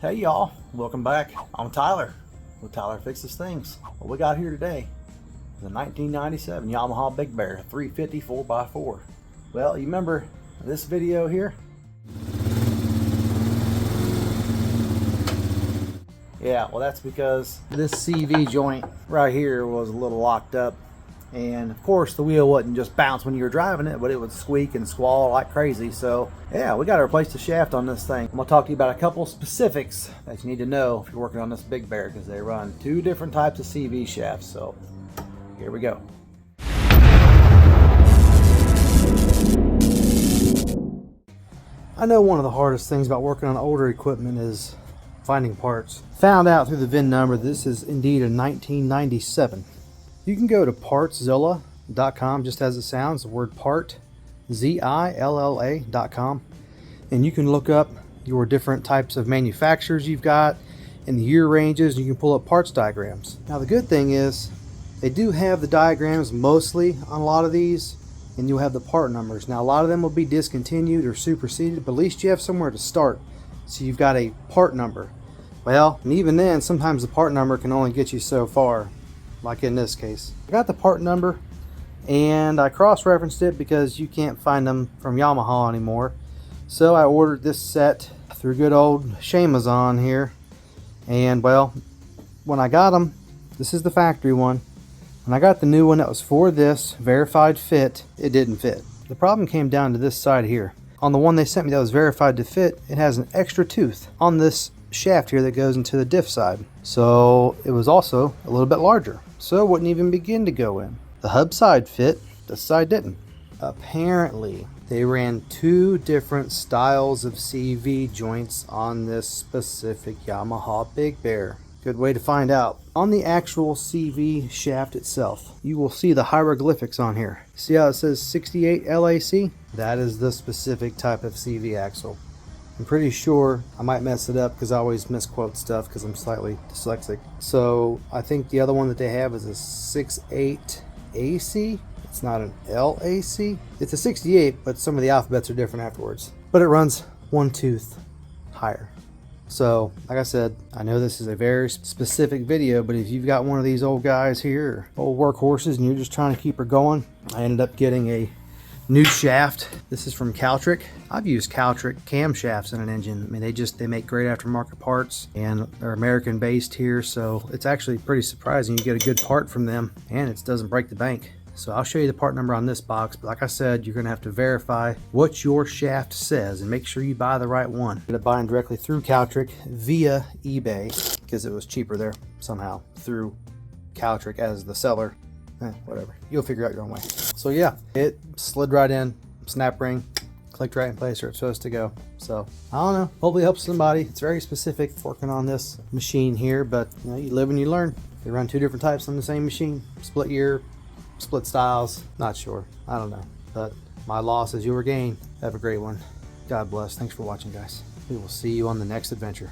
Hey y'all, welcome back. I'm Tyler with Tyler Fixes Things. What we got here today is a 1997 Yamaha Big Bear 350 4x4. Well, you remember this video here? Yeah, well that's because this CV joint right here was a little locked up, and of course the wheel wouldn't just bounce when you were driving it, but it would squeak and squall like crazy. So yeah, we got to replace the shaft on this thing. I'm gonna talk to you about a couple specifics that you need to know if you're working on this Big Bear, because they run two different types of CV shafts. So here we go. I know one of the hardest things about working on older equipment is finding parts. Found out through the VIN number this is indeed a 1997. You can go to partszilla.com, just as it sounds, the word part, ZILLA.com, and you can look up your different types of manufacturers you've got and the year ranges. You can pull up parts diagrams. Now the good thing is they do have the diagrams mostly on a lot of these, and you'll have the part numbers. Now a lot of them will be discontinued or superseded, but at least you have somewhere to start, so you've got a part number. Well, and even then, sometimes the part number can only get you so far, like in this case. I got the part number and I cross-referenced it because you can't find them from Yamaha anymore. So I ordered this set through good old Shamazon here. And well, when I got them, this is the factory one. When I got the new one that was for this verified fit, it didn't fit. The problem came down to this side here. On the one they sent me that was verified to fit, it has an extra tooth on this shaft here that goes into the diff side. So it was also a little bit larger, so it wouldn't even begin to go in. The hub side fit, this side didn't. Apparently they ran two different styles of CV joints on this specific Yamaha Big Bear. Good way to find out. On the actual CV shaft itself, you will see the hieroglyphics on here. See how it says 68 LAC? That is the specific type of CV axle. I'm pretty sure I might mess it up because I always misquote stuff because I'm slightly dyslexic. So I think the other one that they have is a 68 AC. It's not an LAC. It's a 68, but some of the alphabets are different afterwards. But it runs one tooth higher. So like I said, I know this is a very specific video, but if you've got one of these old guys here, old workhorses, and you're just trying to keep her going, I ended up getting a new shaft. This is from Caltric. I've used Caltric camshafts in an engine. I mean, they make great aftermarket parts, and they're American based here, so it's actually pretty surprising you get a good part from them and it doesn't break the bank. So I'll show you the part number on this box, but like I said, you're gonna have to verify what your shaft says and make sure you buy the right one. I'm gonna buy directly through Caltric via eBay because it was cheaper there somehow through Caltric as the seller. Whatever, you'll figure out your own way. So yeah, it slid right in, snap ring, clicked right in place where it's supposed to go. So I don't know, hopefully it helps somebody. It's very specific working on this machine here, but you know, you live and you learn. They run two different types on the same machine, split year, split styles, not sure, I don't know, but my loss is your gain. Have a great one. God bless. Thanks for watching, guys. We will see you on the next adventure.